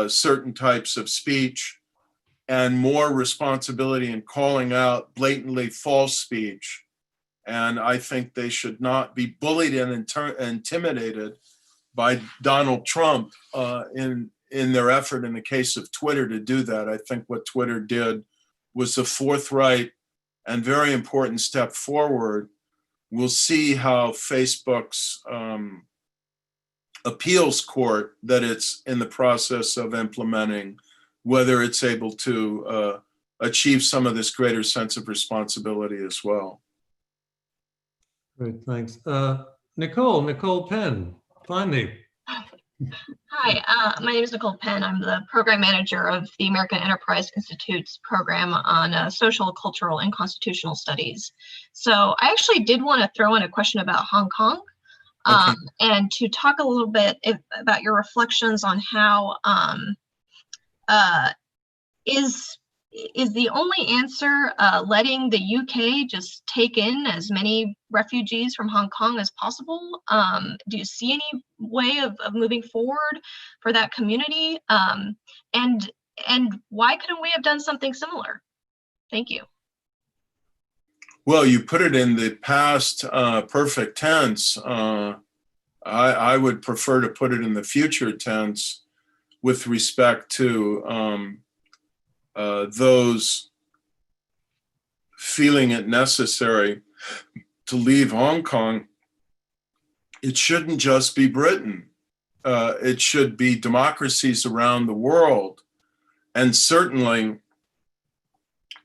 certain types of speech, and more responsibility in calling out blatantly false speech. And I think they should not be bullied and intimidated by Donald Trump in their effort in the case of Twitter to do that. I think what Twitter did was a forthright and very important step forward. We'll see how Facebook's appeals court that it's in the process of implementing, whether it's able to achieve some of this greater sense of responsibility as well. Great, thanks. Nicole Penn, finally. Hi, my name is Nicole Penn. I'm the program manager of the American Enterprise Institute's program on social, cultural, and constitutional studies. So I actually did want to throw in a question about Hong Kong, and to talk a little bit about your reflections on how is the only answer letting the UK just take in as many refugees from Hong Kong as possible? Do you see any way of moving forward for that community? And why couldn't we have done something similar? Thank you. Well, you put it in the past perfect tense. I would prefer to put it in the future tense with respect to those feeling it necessary to leave Hong Kong. It shouldn't just be Britain. It should be democracies around the world. And certainly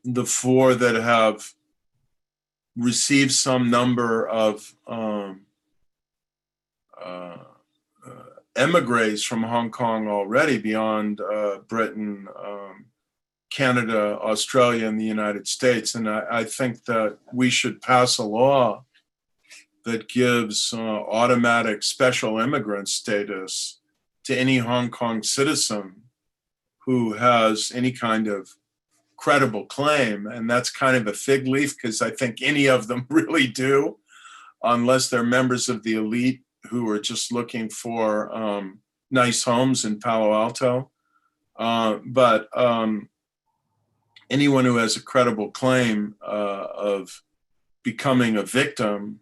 the four that have received some number of emigres from Hong Kong already beyond Britain, Canada, Australia, and the United States. And I think that we should pass a law that gives automatic special immigrant status to any Hong Kong citizen who has any kind of credible claim. And that's kind of a fig leaf, because I think any of them really do, unless they're members of the elite who are just looking for nice homes in Palo Alto. But anyone who has a credible claim of becoming a victim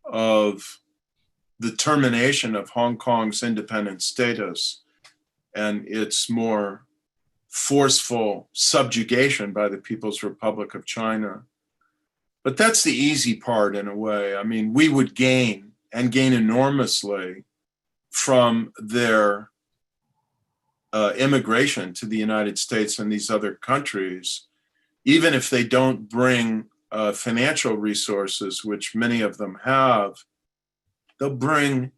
of the termination of Hong Kong's independent status and its more forceful subjugation by the People's Republic of China. But that's the easy part in a way. I mean, we would gain, and gain enormously, from their immigration to the United States and these other countries, even if they don't bring financial resources, which many of them have. They'll bring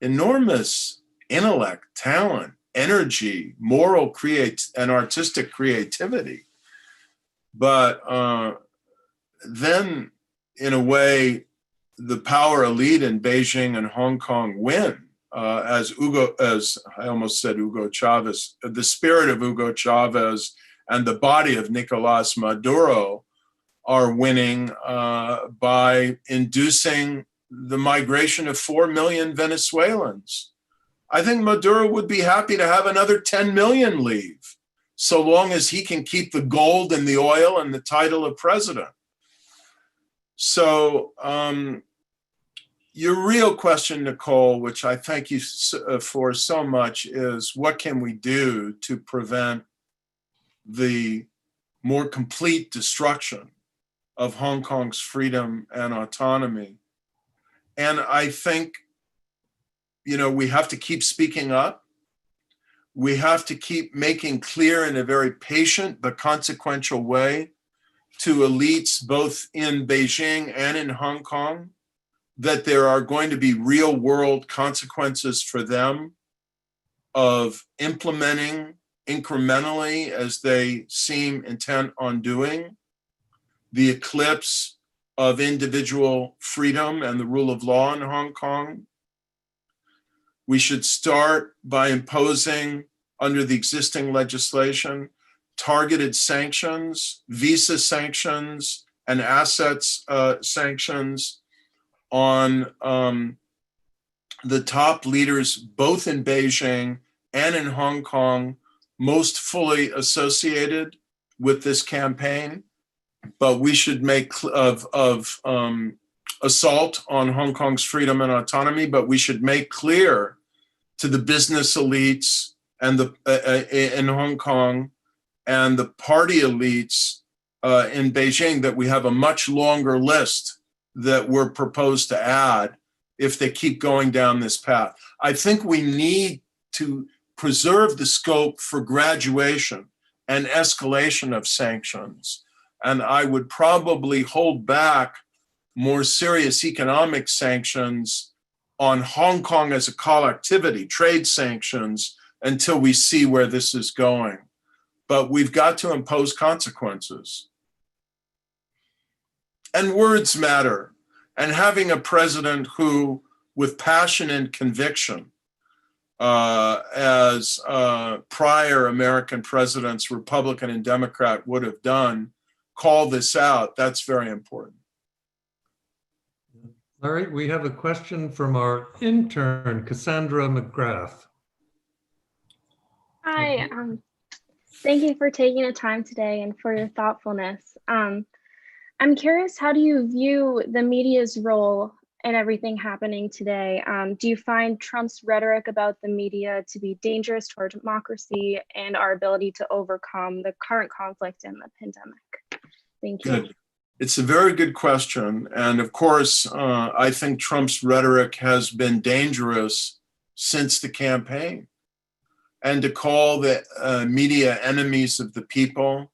enormous intellect, talent, energy, moral and artistic creativity. But then, in a way, the power elite in Beijing and Hong Kong win. As I almost said Hugo Chavez, the spirit of Hugo Chavez and the body of Nicolas Maduro are winning by inducing the migration of 4 million Venezuelans. I think Maduro would be happy to have another 10 million leave, so long as he can keep the gold and the oil and the title of president. So your real question, Nicole, which I thank you for so much, is what can we do to prevent the more complete destruction of Hong Kong's freedom and autonomy? And I think, we have to keep speaking up. We have to keep making clear in a very patient but consequential way to elites both in Beijing and in Hong Kong that there are going to be real world consequences for them of implementing incrementally, as they seem intent on doing, the eclipse of individual freedom and the rule of law in Hong Kong. We should start by imposing, under the existing legislation, targeted sanctions, visa sanctions, and assets sanctions on the top leaders, both in Beijing and in Hong Kong, most fully associated with this campaign. But we should make assault on Hong Kong's freedom and autonomy, but we should make clear to the business elites and in Hong Kong and the party elites in Beijing that we have a much longer list that we're proposed to add if they keep going down this path. I think we need to preserve the scope for graduation and escalation of sanctions. And I would probably hold back more serious economic sanctions on Hong Kong as a collectivity, trade sanctions, until we see where this is going. But we've got to impose consequences. And words matter. And having a president who, with passion and conviction, as prior American presidents, Republican and Democrat, would have done, call this out, that's very important. Larry, we have a question from our intern, Cassandra McGrath. Hi, Thank you for taking the time today and for your thoughtfulness. I'm curious, how do you view the media's role in everything happening today? Do you find Trump's rhetoric about the media to be dangerous toward democracy and our ability to overcome the current conflict and the pandemic? Thank you. Good. It's a very good question. And of course, I think Trump's rhetoric has been dangerous since the campaign. And to call the media enemies of the people,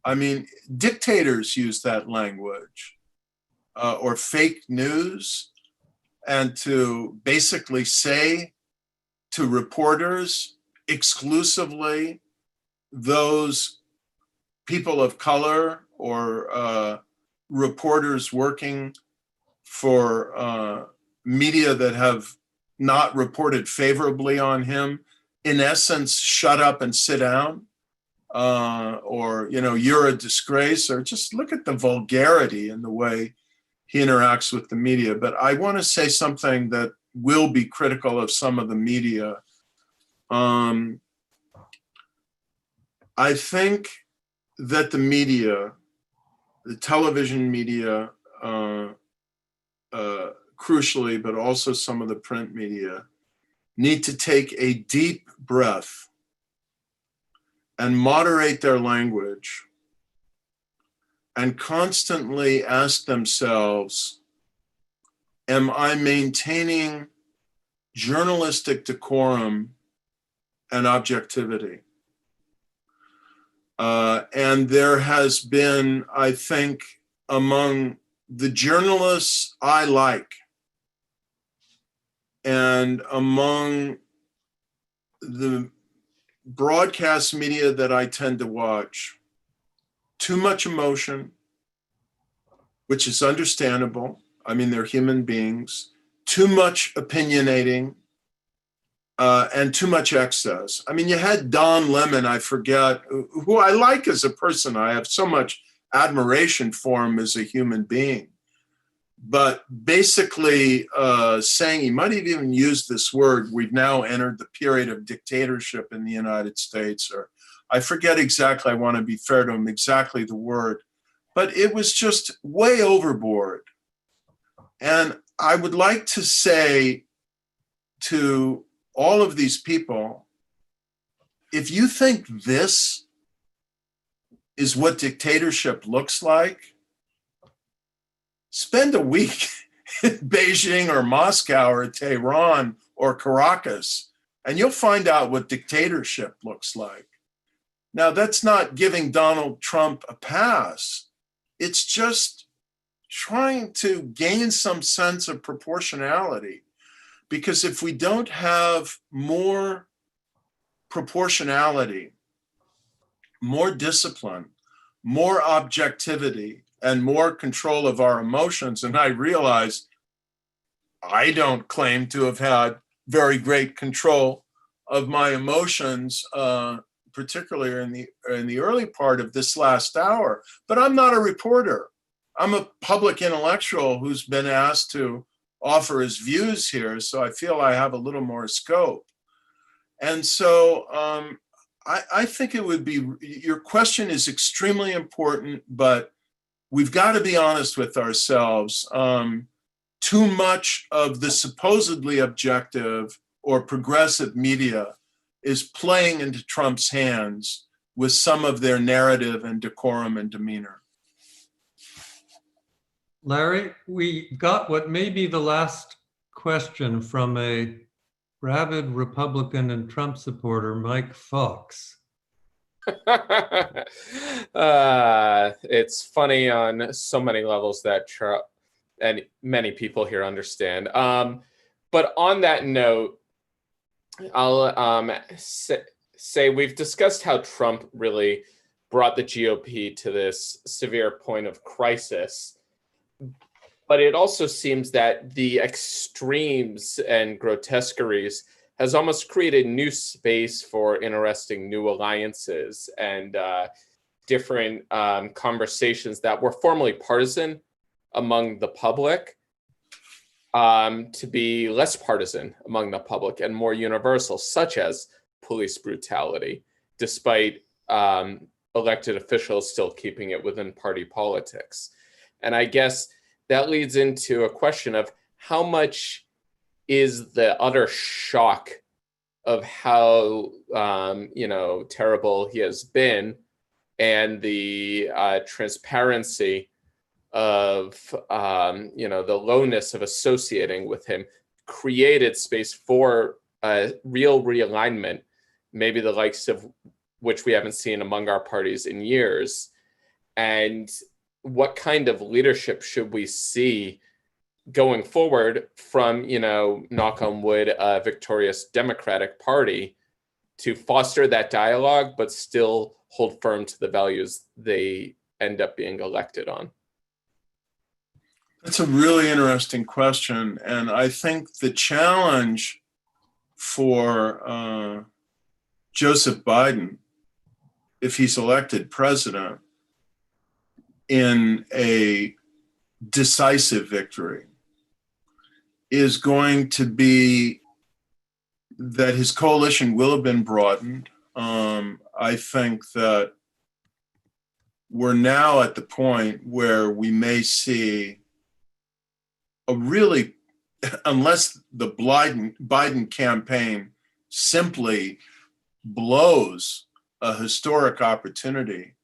I mean, dictators use that language, or fake news, and to basically say to reporters exclusively those people of color or reporters working for media that have not reported favorably on him, in essence, shut up and sit down. Or, you know, you're a disgrace, or just look at the vulgarity in the way he interacts with the media. But I want to say something that will be critical of some of the media. I think that the media, the television media, crucially, but also some of the print media, need to take a deep breath and moderate their language and constantly ask themselves, am I maintaining journalistic decorum and objectivity? And there has been, I think, among the journalists I like and among the broadcast media that I tend to watch, too much emotion, which is understandable. I mean, they're human beings. Too much opinionating, and too much excess. I mean, you had Don Lemon, I forget, who I like as a person. I have so much admiration for him as a human being. But basically saying, he might have even used this word, we've now entered the period of dictatorship in the United States, or I forget exactly, I want to be fair to him, exactly the word, but it was just way overboard. And I would like to say to all of these people, if you think this is what dictatorship looks like, spend a week in Beijing or Moscow or Tehran or Caracas, and you'll find out what dictatorship looks like. Now, that's not giving Donald Trump a pass. It's just trying to gain some sense of proportionality. Because if we don't have more proportionality, more discipline, more objectivity, and more control of our emotions, and I realize I don't claim to have had very great control of my emotions, particularly in the early part of this last hour, but I'm not a reporter. I'm a public intellectual who's been asked to offer his views here, so I feel I have a little more scope. And so I think it would be, your question is extremely important, but we've got to be honest with ourselves. Too much of the supposedly objective or progressive media is playing into Trump's hands with some of their narrative and decorum and demeanor. Larry, we got what may be the last question from a rabid Republican and Trump supporter, Mike Fox. It's funny on so many levels that Trump and many people here understand. But on that note, I'll say we've discussed how Trump really brought the GOP to this severe point of crisis. But it also seems that the extremes and grotesqueries has almost created new space for interesting new alliances and different conversations that were formerly partisan among the public to be less partisan among the public and more universal, such as police brutality, despite elected officials still keeping it within party politics. And I guess that leads into a question of how much is the utter shock of how terrible he has been, and the transparency of the lowness of associating with him created space for real realignment, maybe the likes of which we haven't seen among our parties in years. And what kind of leadership should we see going forward from, knock on wood, a victorious Democratic Party to foster that dialogue, but still hold firm to the values they end up being elected on? That's a really interesting question. And I think the challenge for Joseph Biden, if he's elected president in a decisive victory, is going to be that his coalition will have been broadened. I think that we're now at the point where we may see a really, unless the Biden campaign simply blows a historic opportunity,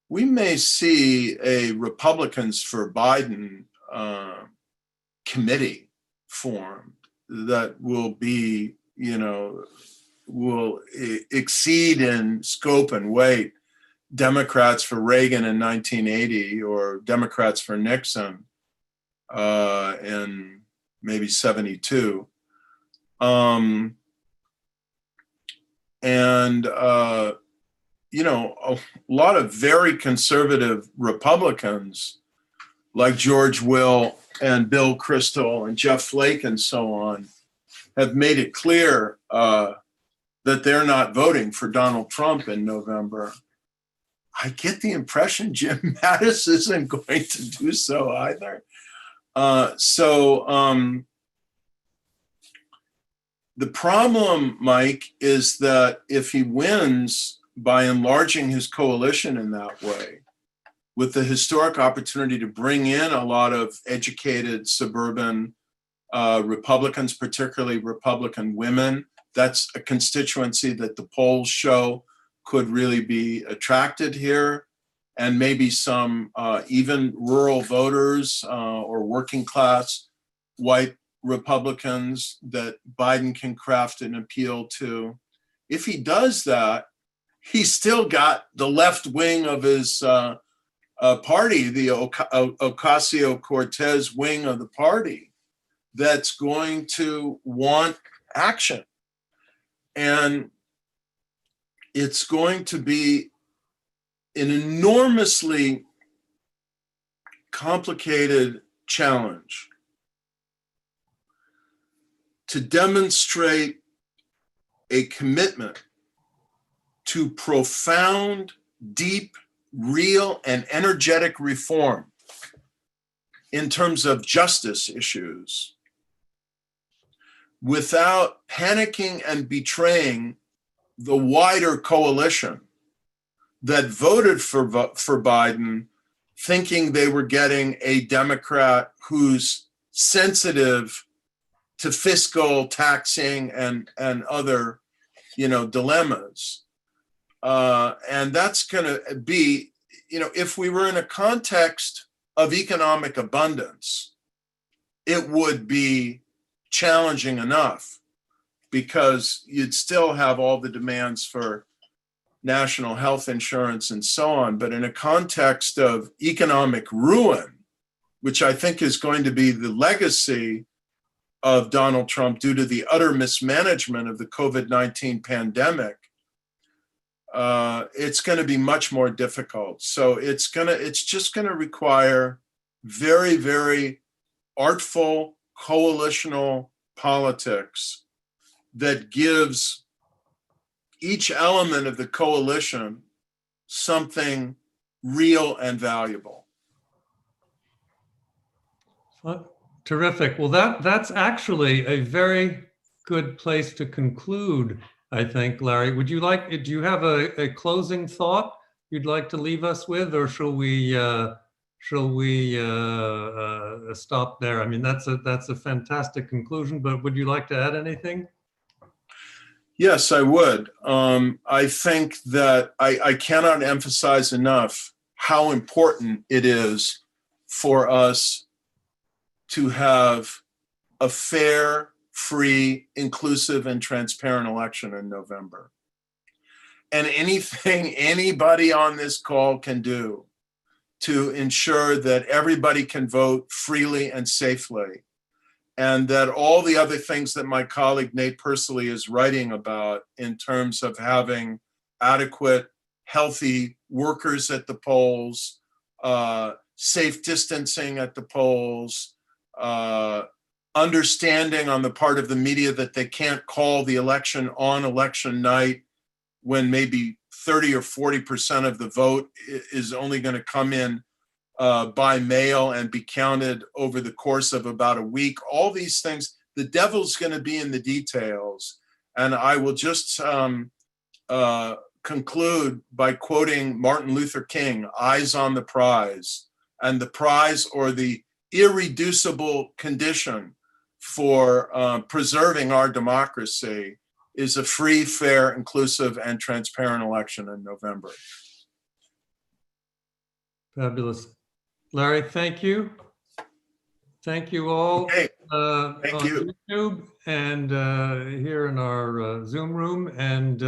we may see a Republicans for Biden committee formed that will be, will exceed in scope and weight Democrats for Reagan in 1980 or Democrats for Nixon in maybe 72. A lot of very conservative Republicans like George Will and Bill Kristol and Jeff Flake and so on have made it clear that they're not voting for Donald Trump in November. I get the impression Jim Mattis isn't going to do so either. The problem, Mike, is that if he wins by enlarging his coalition in that way, with the historic opportunity to bring in a lot of educated suburban Republicans, particularly Republican women, that's a constituency that the polls show could really be attracted here, and maybe some even rural voters or working class white Republicans that Biden can craft an appeal to. If he does that, he's still got the left wing of his party, the Ocasio-Cortez wing of the party, that's going to want action. And it's going to be an enormously complicated challenge to demonstrate a commitment to profound, deep, real, and energetic reform in terms of justice issues without panicking and betraying the wider coalition that voted for Biden, thinking they were getting a Democrat who's sensitive to fiscal, taxing, and other, dilemmas. And that's going to be, if we were in a context of economic abundance, it would be challenging enough because you'd still have all the demands for national health insurance and so on. But in a context of economic ruin, which I think is going to be the legacy of Donald Trump due to the utter mismanagement of the COVID-19 pandemic, it's going to be much more difficult. So it's just going to require very, very artful coalitional politics that gives each element of the coalition something real and valuable. Terrific. Well, that's actually a very good place to conclude I think. Larry, do you have a closing thought you'd like to leave us with, or shall we stop there? I mean, that's a fantastic conclusion, but would you like to add anything? Yes, I would. I think that I cannot emphasize enough how important it is for us to have a fair, free, inclusive, and transparent election in November. And anything anybody on this call can do to ensure that everybody can vote freely and safely, and that all the other things that my colleague Nate Persily is writing about in terms of having adequate, healthy workers at the polls, safe distancing at the polls, understanding on the part of the media that they can't call the election on election night when maybe 30 or 40% of the vote is only going to come in by mail and be counted over the course of about a week. All these things, the devil's going to be in the details. And I will just conclude by quoting Martin Luther King, "Eyes on the prize." And the prize, or the irreducible condition for preserving our democracy, is a free, fair, inclusive, and transparent election in November. Fabulous. Larry, thank you. Thank you all. Okay. Thank you. YouTube and here in our Zoom room. And